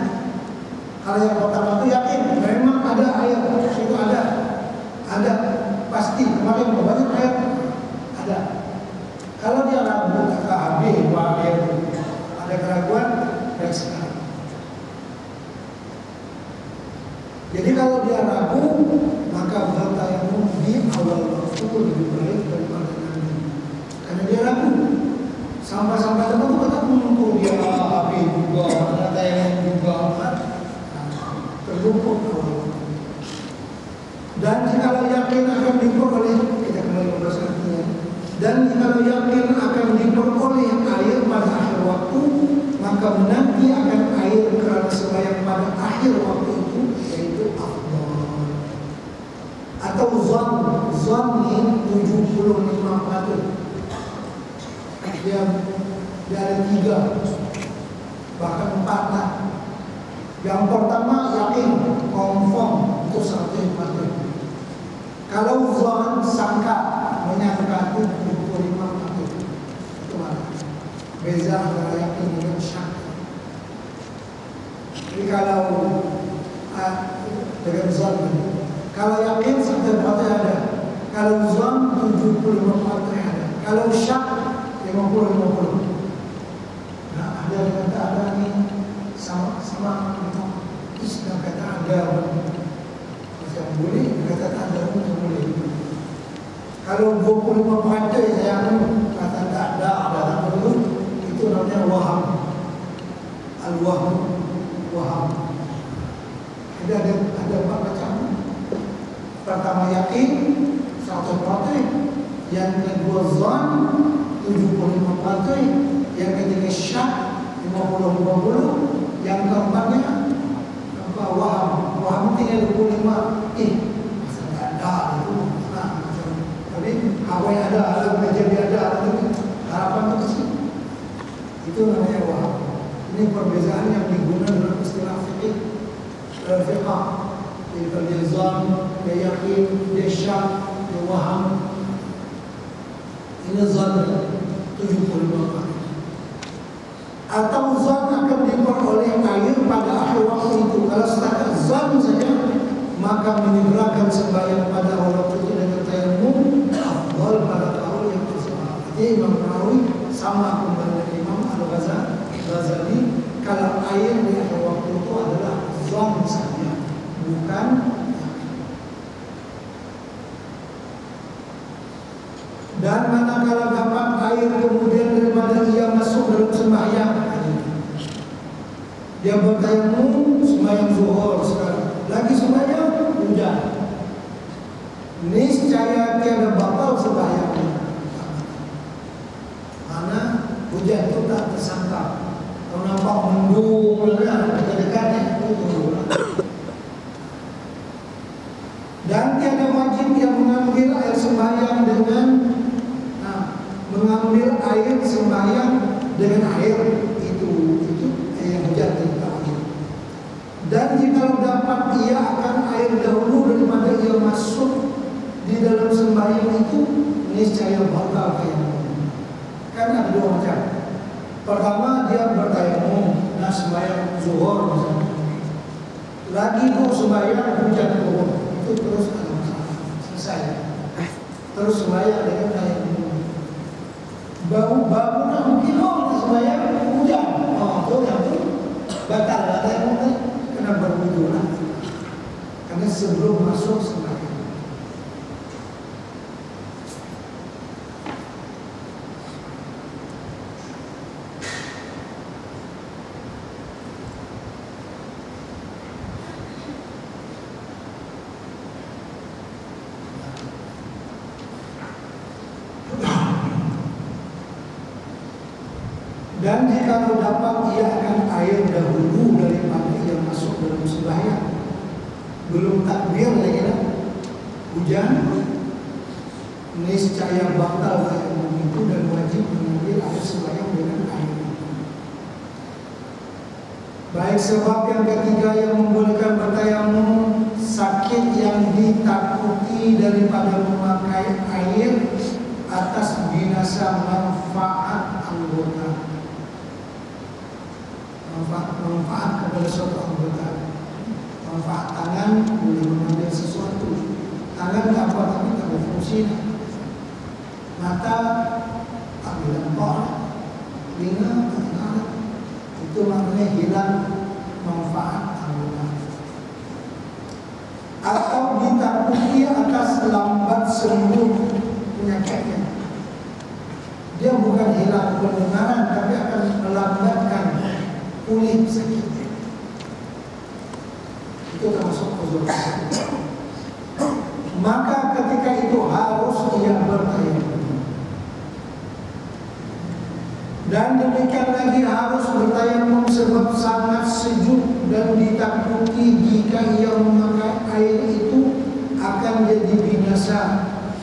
Kalau yang pertama itu yakin memang ada air, itu ada pasti kemarin banyak air ada. Kalau dia ragu kata habis bahwa air ada keraguan, baik sekali. Jadi kalau dia ragu, maka bertayamum di awal waktu lebih baik daripada nanti. Karena dia ragu. Sampai-sampai tertentu kata menunggu dia habis juga, ada tayamum juga, terlumpur awal waktu. Dan jika yakin akan diperoleh, kita kembali memperhatikannya. Dan jika yakin akan diperoleh air pada akhir waktu, maka menanti akan air kerana sembahyang pada akhir waktu itu, yaitu afdal. Atau zon ini 75%. Dia ada 3, bahkan 4 lah. Yang pertama yakin, confirm itu 100%. Kalau zon sangka, menyangka itu 25%. Itu mana? Beza antara yakin dengan syak. Jadi kalau dengan zon, kalau yakin 100% ada, kalau zon 75% ada, kalau syak 50-50. Nah, ada yang kata ada ni sama istilah kata ada yang boleh, kata tak ada pun boleh. Kalau 25% yang kata tak ada apa itu namanya waham. Waham. Ada 4 macam. Pertama yakin 100%, yang kedua zon 75%, yang ketiga syak 50-50, yang keempatnya apa waham tinggal 25. Masa tak ada itu. Tapi apa yang ada menjadi ada, harapan itu kecil. Itu namanya waham. Ini perbezaan yang digunakan dalam istilah fikih dalam fiqh. Kalau dia zon, dia yakin, dia syak, dia waham. Ini zon 75%. Atau zon akan diperoleh air pada akhir waktu itu. Kalau setakat zon saja, maka menyegerakan sembahyang pada awal waktu itu dengan tayamum afdal pada kaul yang tersebut. Jadi Imam Nawawi sama kembali dengan Imam Al-Ghazali, kalau air di akhir waktu itu adalah zon saja, bukan. Dan manakala dapat air kemudian daripada ia masuk dalam sembahyang, dia bertayamum sembahyang zuhur sekarang, lagi sembahyang hujan, niscaya tiada batal sembahyangnya. Mana hujan itu tak tersangka. Kalau nampak mendung dekat-dekatnya itu. Dan tiada wajib yang mengambil air sembahyang dengan mengambil air sembahyang dengan air itu air hujan tidak wajib. Dan jika dapat ia akan air dahulu daripada ia masuk di dalam sembahyang itu, niscaya batal tayamum. Kan ada 2 macam. Pertama dia bertayamum, sembahyang zuhur misalnya. Lagi itu sembahyang hujan turun, itu terus ada masalah. Selesai. Terus sembahyang dengan tayamum. Baru nak mungkin sembahyang hujan. Itu yang itu batal tayamum, kena berwudu lah. Karena sebelum masuk sembahyang. Dan jika dapat ia akan air dahulu daripada ia masuk dalam sembahyang. Belum takbir lagi dah. Hujan, niscaya batal tayamum itu dan wajib mengambil air sembahyang dengan air itu. Baik, sebab yang ketiga yang membolehkan bertayamum, sakit yang ditakuti daripada memakai air atas binasa manfaat anggota. Manfaat kepada suatu anggota. Manfaat tangan boleh mengambil sesuatu. Tangan tak apa tapi tak berfungsi. Mata tak berlembar, telinga tak dengar. Itu maknanya hilang manfaat anggota. Atau ditakuti atas lambat sembuh penyakitnya. Dia bukan hilang pendengaran, tapi akan melambatkan pulih sakitnya. Itu termasuk uzur. Maka ketika itu harus ia bertayamum. Dan demikian lagi harus bertayamum sebab sangat sejuk dan ditakuti jika ia memakai air itu akan jadi binasa,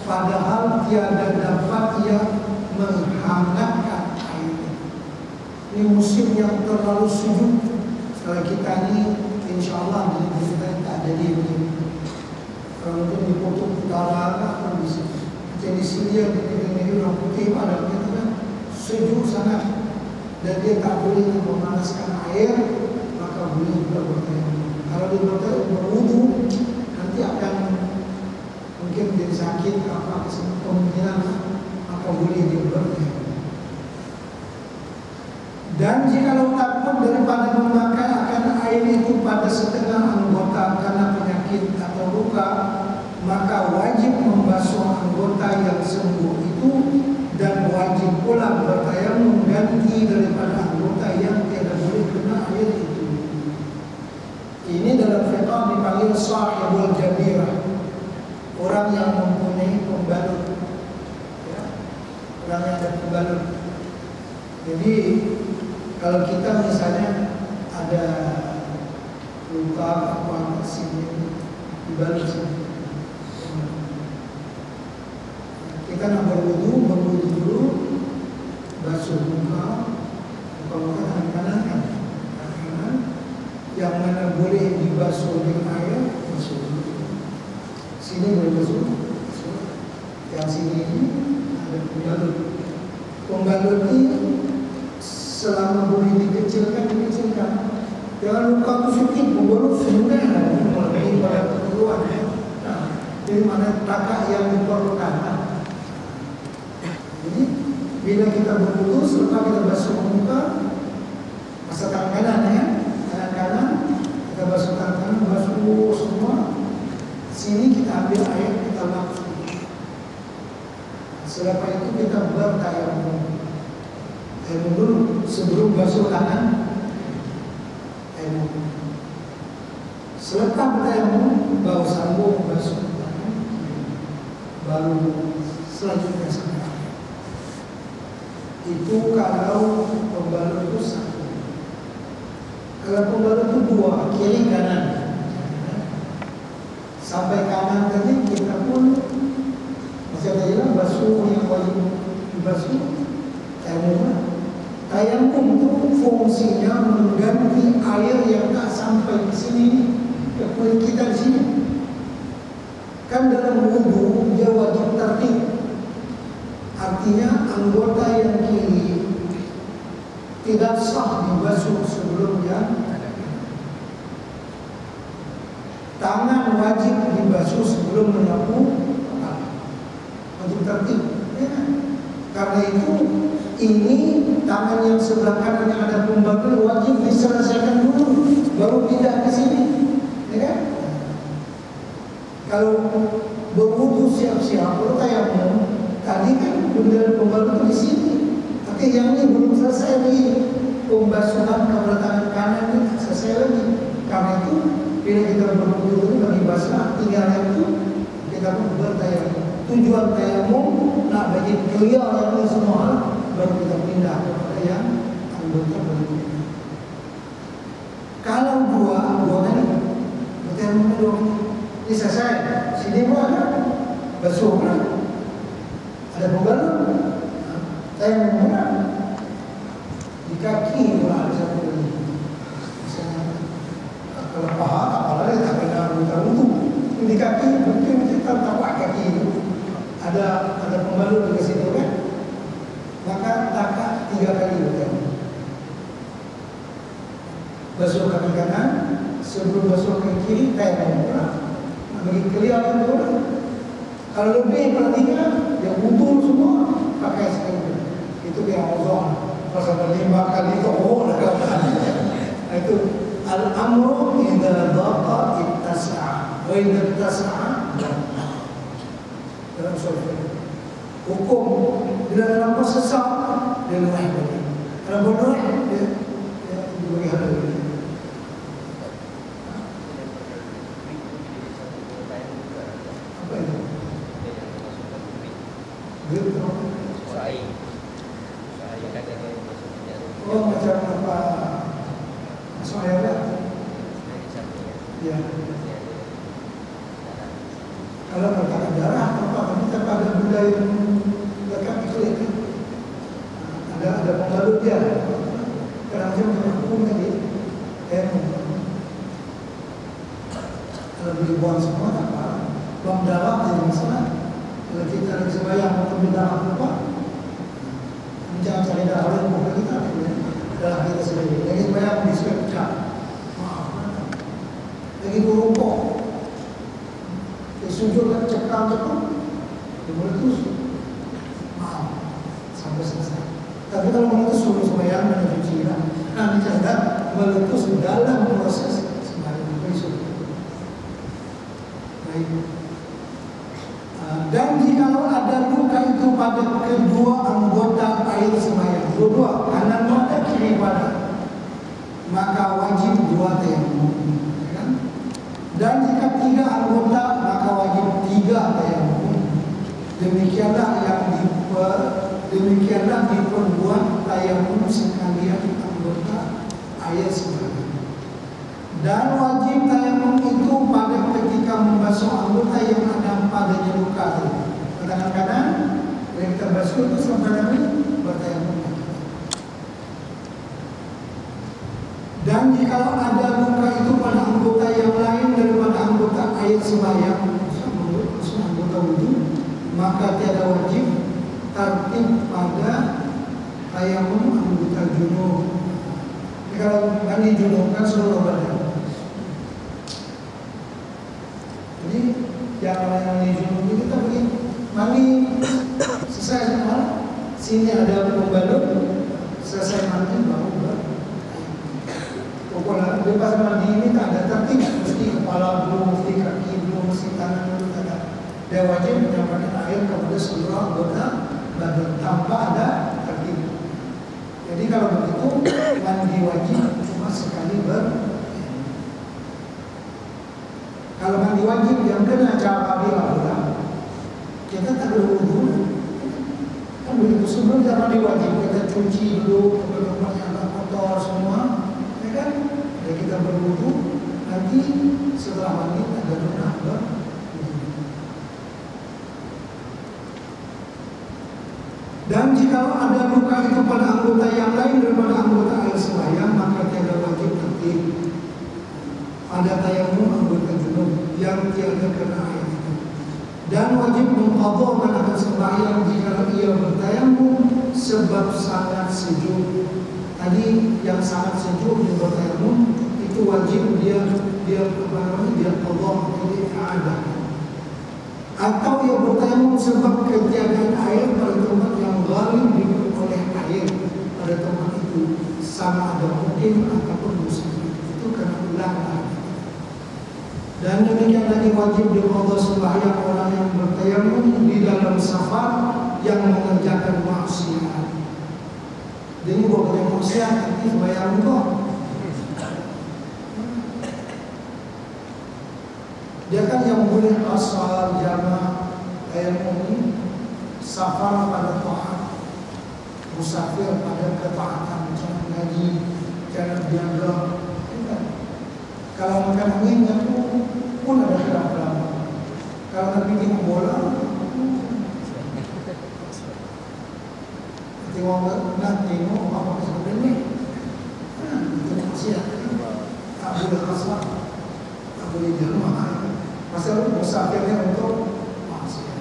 padahal tiada dapat ia menghangatkan air itu. Ini musim yang terlalu sejuk. Kalau kita ini insyaAllah kita tak jadi begini. Kalau mungkin di kutub utara atau di Syria, di negeri orang putih pada kita kan sejuk sangat dan dia tak boleh memanaskan air, maka boleh juga bertayamum. Kalau dia berwudu nanti akan mungkin jadi sakit apa kemungkinan, maka boleh dia bertayamum. Dan jikalau takut daripada memakai akan air itu pada setengah anggota karena penyakit atau luka, maka wajib membasuh anggota yang sembuh itu dan wajib pula bertayamum ganti daripada anggota yang tidak boleh kena air itu. Ini dalam fiqh dipanggil sahibul jabirah, orang yang mempunyai pembalut, ya, orang yang ada pembalut. Jadi kalau kita misalnya ada luka apa sini dibalut sini, kita nak berwudu dulu, basuh muka tangan kanan kan, yang mana boleh dibasuh dengan air, basuh dulu. Sini boleh basuh, yang sini ada pembalut. Pembalut ini selama boleh dikecilkan. Jangan luka itu sedikit, pembalut sebenarnya melebihi pada keperluan. Jadi mana takak yang diperlukan. Jadi bila kita berwudu, setelah kita basuh muka, basuh tangan kanan ya, tangan kanan kita basuh tangan kanan, basuh semua. Sini kita ambil air, kita lap. Selepas itu kita bertayamum. Tayamum dulu sebelum basuh tangan. Tayamum. Selepas bertayamum, baru sambung basuh tangan, baru selanjutnya sampai. Itu kalau pembalut itu satu. Kalau pembalut itu dua, kiri kanan. Sampai kanan tadi kita pun masih ada jalan basuh yang wajib dibasuh. Tayamum itu fungsinya mengganti air yang tak sampai ke sini, ke kulit kita di sini. Kan dalam wudu dia wajib tertib. Artinya anggota yang kiri tidak sah dibasuh sebelum yang tangan wajib dibasuh sebelum menyapu wajib tertib. Ya. Karena itu ini tangan yang sebelah kanan yang ada pembalut wajib diselesaikan dulu, baru pindah ke sini. Ya kan? Kalau berwudu siap-siap bertayamum, tadi kan benda pembalut di sini, tapi yang ini belum selesai lagi. Pembasuhan kepada tangan kanan ini tak selesai lagi. Karena itu bila kita berwudu ini bagi basah, tinggal itu kita pun bertayamum. Tujuan tayamum nak bagi clear yang ini semua, baru kita pindah kepada yang anggota berikutnya. Kalau dua kali bertayamum dua, ini selesai. Sini pun ada basuh kan? di kaki mungkin kita tapak kaki itu ada pembalut di situ kan, maka takak 3 kali betul. Basuh kaki kanan, sebelum basuh kaki kiri tayamum pula. Bagi kelihatan itu, kalau lebih perhatikan yang butuh semua pakai sekali. Itu yang Allah pasal 5 kali itu itu al-amru idza dhaqa ittasa'a wa idza ittasa'a dalam surah hukum bila dalam proses dia luah bagi kalau bodoh dia bagi hal ini. Apa itu? Gitu. Oh, macam apa? Soalnya ya. Kalau berkata darah, apa kita pada budaya dekat itu ada pembalut dia. Kadang-kadang hukum tadi, kalau beli buang semua tak apa, buang darah jadi masalah. Kalau kita lagi sembahyang untuk darah apa? Jangan cari darah oleh muka kita, darah kita sendiri. Lagi sembahyang di sekitar pecah. Maaf, lagi berrumpuk. Sujud dan cekal, dia meletus. Maaf, sampai selesai. Tapi kalau meletus suruh sembahyang dan cuci lah. Nanti catat meletus dalam proses sembahyang besok. Baik. Dan jika ada luka itu pada kedua anggota air sembahyang, dua kanan pada kiri pada, maka wajib 2 tayamum. Dan jika 3 anggota maka wajib 3 tayamum. Demikianlah diperbuat tayamum sekalian anggota air sembahyang. Dan wajib tayamum itu pada ketika membasuh anggota yang ada padanya luka. Tangan kanan yang kita basuh itu sampai Nabi bertayamum. Dan jika ada luka itu pada anggota yang lain daripada anggota air sembahyang, anggota wudhu, maka tiada wajib tertib pada tayamum anggota junub. Kalau mandi junub kan seluruh badan. Jadi yang mandi junub itu kita pergi mandi selesai semua, sini ada pembalut, selesai mandi baru pokoknya bebas mandi ini tak ada tertib, mesti kepala dulu, mesti kaki dulu, mesti tangan dulu, tak ada. Dia wajib menyampaikan air kepada seluruh anggota badan tanpa ada tertib. Jadi kalau begitu mandi wajib cuma sekali kalau mandi wajib yang kena cara dia adalah kita tak perlu wudhu. Kan begitu sebelum kita mandi wajib kita cuci dulu tempat-tempat yang kotor semua. Kan ya kita berwudu, nanti setelah mandi ada donah dan jika ada luka itu pada anggota yang lain daripada anggota air sembahyang, maka tiada wajib tertib pada tayamum anggota junub yang tiada kena air itu. Dan wajib mengqadhakan akan sembahyang jika ia bertayamum sebab sangat sejuk. Tadi yang sangat sejuk di bertayamum itu wajib dia qadha, dia i'adah. Atau ia bertayamum sebab ketiadaan air pada tempat yang ghalib oleh air pada tempat itu, sama ada mungkin ataupun mustahil, itu kena ulang lagi. Dan demikian lagi wajib diqadha sembahyang orang yang bertayamum di dalam safar yang mengerjakan maksiat. Jadi bukan yang maksiat, tapi sembahyang kok. Dia kan yang boleh asal jamaah tayamum ini safar pada taat, musafir pada ketaatan, jangan ngaji, jangan jaga. Kalau makan angin pun ada khilaf. Kalau nak bikin bola, tengok nak tengok apa sebenarnya. Itu maksiat. Tak boleh kasar, tak boleh jamaah. Masalah musafirnya untuk maksiat.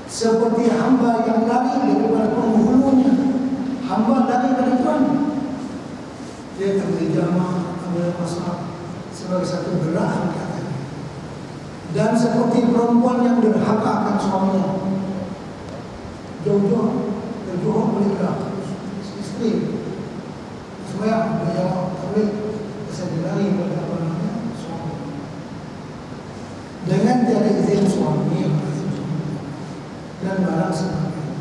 Seperti hamba yang lari daripada penghulunya, hamba lari dari Tuhan. Dia terberi jamaah, ambil masalah sebagai satu gerakan katanya. Dan seperti perempuan yang derhaka akan suaminya, jauh-jauh menikah istri supaya beliau boleh bisa dilari pada apa namanya suami dengan tiada izin suami dan barang sebagainya.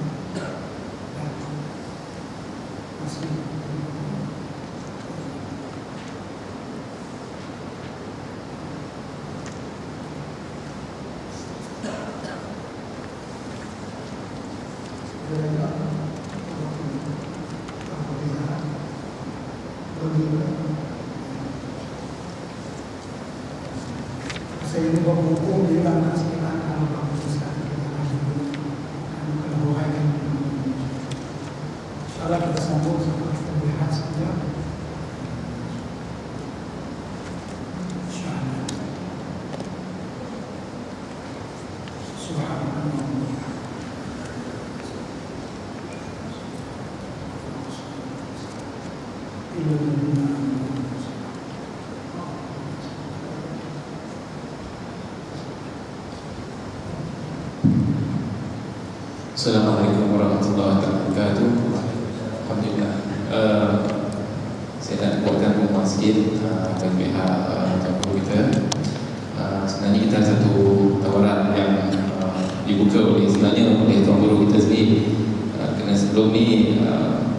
Masih saya ini berhukum di dalam sekitar kalau bagus kalau huraikan insyaallah kita sambung sampai kita lihat saja insyaallah. Subhanallah. Assalamualaikum warahmatullahi wabarakatuh. Alhamdulillah. Saya nak buatkan rumah sikit bagi pihak kampung kita. Sebenarnya kita ada satu tawaran yang dibuka oleh Tuan Guru kita sendiri. Kerana sebelum ni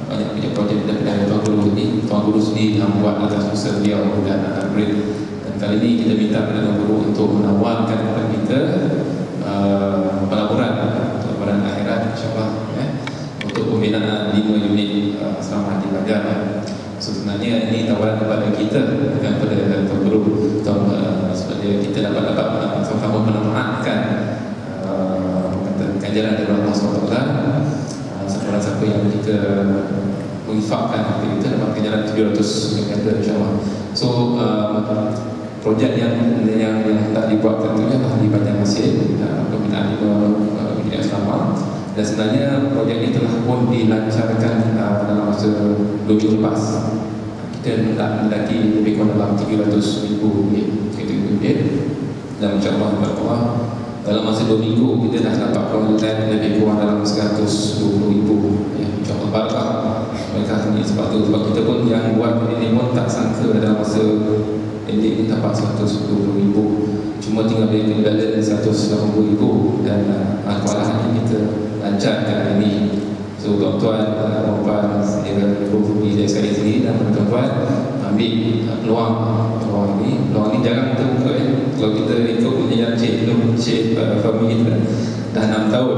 banyak projek daripada Tuan Guru ni, Tuan Guru sendiri yang buat atas usaha beliau dan murid. Dan kali ni kita minta kepada Tuan Guru untuk menawarkan kepada kita pelaburan akhirat insyaAllah untuk pembinaan 5 unit selama di Bagan. So, sebenarnya ini tawaran kepada kita, bukan kepada Tuan Guru. Supaya kita dapat sama-sama memanfaatkan ganjaran dari Allah SWT. Siapa yang kita menginfakkan kita dapat ganjaran 700 kata insyaAllah. So projek yang tak dibuatkan itu adalah di Banjarmasin, pembinaan 5 unit asrama. Dan sebenarnya projek ini telah pun dilancarkan dalam masa 2 minggu lepas. Kita hendak mendaki lebih kurang dalam 300,000 unit. Dan insyaAllah dalam masa 2 minggu kita dah dapat konten lebih kurang dalam 120,000. InsyaAllah barakah mereka ini sebab kita pun yang buat ini pun tak sangka dalam masa pendek ni dapat 120,000. Cuma tinggal beri balance 180,000 dan alhamdulillah ini kita lancarkan ini. So tuan-tuan, puan-puan, saya berhubungi dari saya sendiri dan tuan-tuan ambil peluang ni jarang kita buka Kalau kita ikut punya Cik family kita dah 6 tahun,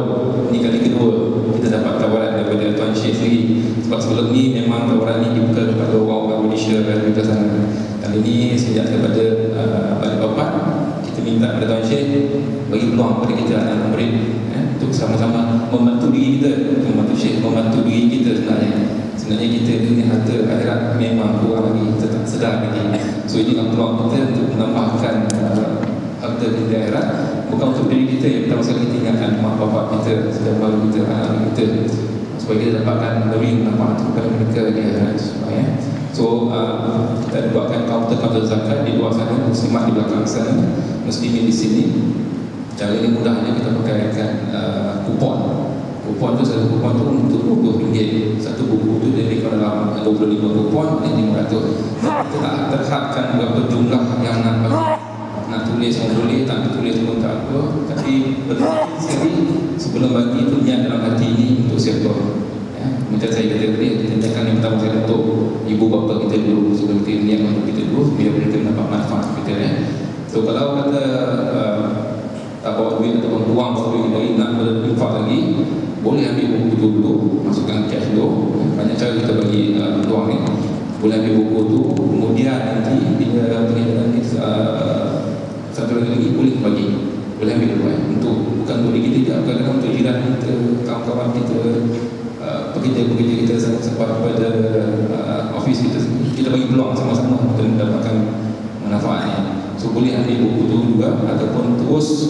ni kali kedua kita dapat tawaran daripada Tuan Syekh sendiri. Sebab sebelum ni memang tawaran ni dibuka kepada orang Malaysia dan juga sana. Kali ni sejak daripada Balikpapan, kita minta kepada Tuan Syekh bagi peluang kepada kita anak murid untuk sama-sama membantu diri kita, membantu Syekh, membantu diri kita sebenarnya kita ni harta akhirat memang kurang lagi, kita tak sedar lagi. So inilah peluang kita untuk menambahkan harta kita akhirat, bukan untuk diri kita yang pertama sekali kita ingatkan mak bapak kita, saudara mara kita, anak kita, supaya kita dapatkan lebih manfaat kepada mereka di akhirat. So kita buatkan kaunter zakat di luar sana, muslimat di belakang sana, muslimin di sini. Cara ini mudahnya kita pakaikan kupon. Kupon tu, satu kupon tu untuk RM20. Satu buku tu dia lebih dalam 25 kupon, ini RM500. Kita tak terhadkan berapa jumlah yang nak tulis yang boleh, tak tulis pun tak apa. Tapi berhati sekali sebelum bagi itu niat dalam hati ini untuk siapa. Macam saya kata tadi, kita niatkan yang pertama sekali untuk ibu bapa kita dulu, sebelum kita niat untuk kita dulu, biar mereka mendapat manfaat kita. So kalau kata tak bawa duit ataupun uang bawa duit lagi, nak berinfak lagi, boleh ambil buku tu dulu, masukkan cash dulu. Banyak cara kita bagi peluang ni. Boleh ambil buku tu, kemudian nanti bila perjalanan kita satu lagi boleh bagi, boleh ambil dulu untuk bukan untuk diri kita, kadang-kadang untuk jiran kita, kawan-kawan kita, pekerja-pekerja kita, sebab pada office kita bagi peluang sama-sama untuk mendapatkan manfaatnya. boleh ambil buku tu juga, ataupun terus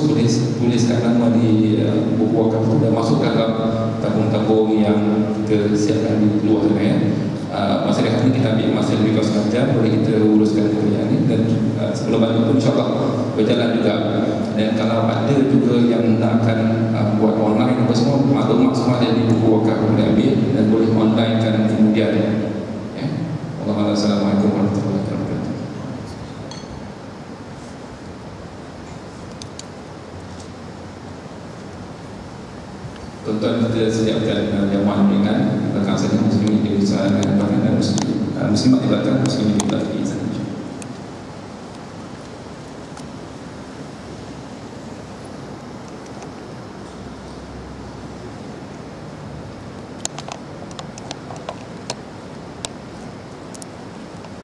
tuliskan nama di buku wakaf itu dan masukkan dalam tabung-tabung yang kita siapkan di luar ya. Masa rehat ini kita ambil masa lebih kurang setengah jam, boleh kita uruskan kerjaan ini, dan sebelum itu pun insyaAllah berjalan juga. Dan kalau ada juga yang nakkan buat online apa semua, maklumat semua ada di buku wakaf boleh ambil dan boleh online kan kemudian ya. Assalamualaikum warahmatullahi wabarakatuh. Tuan-tuan, kita sediakan jamuan ringan belakang sana, muslimin di usaha dan muslimat di belakang, muslimin di belakang.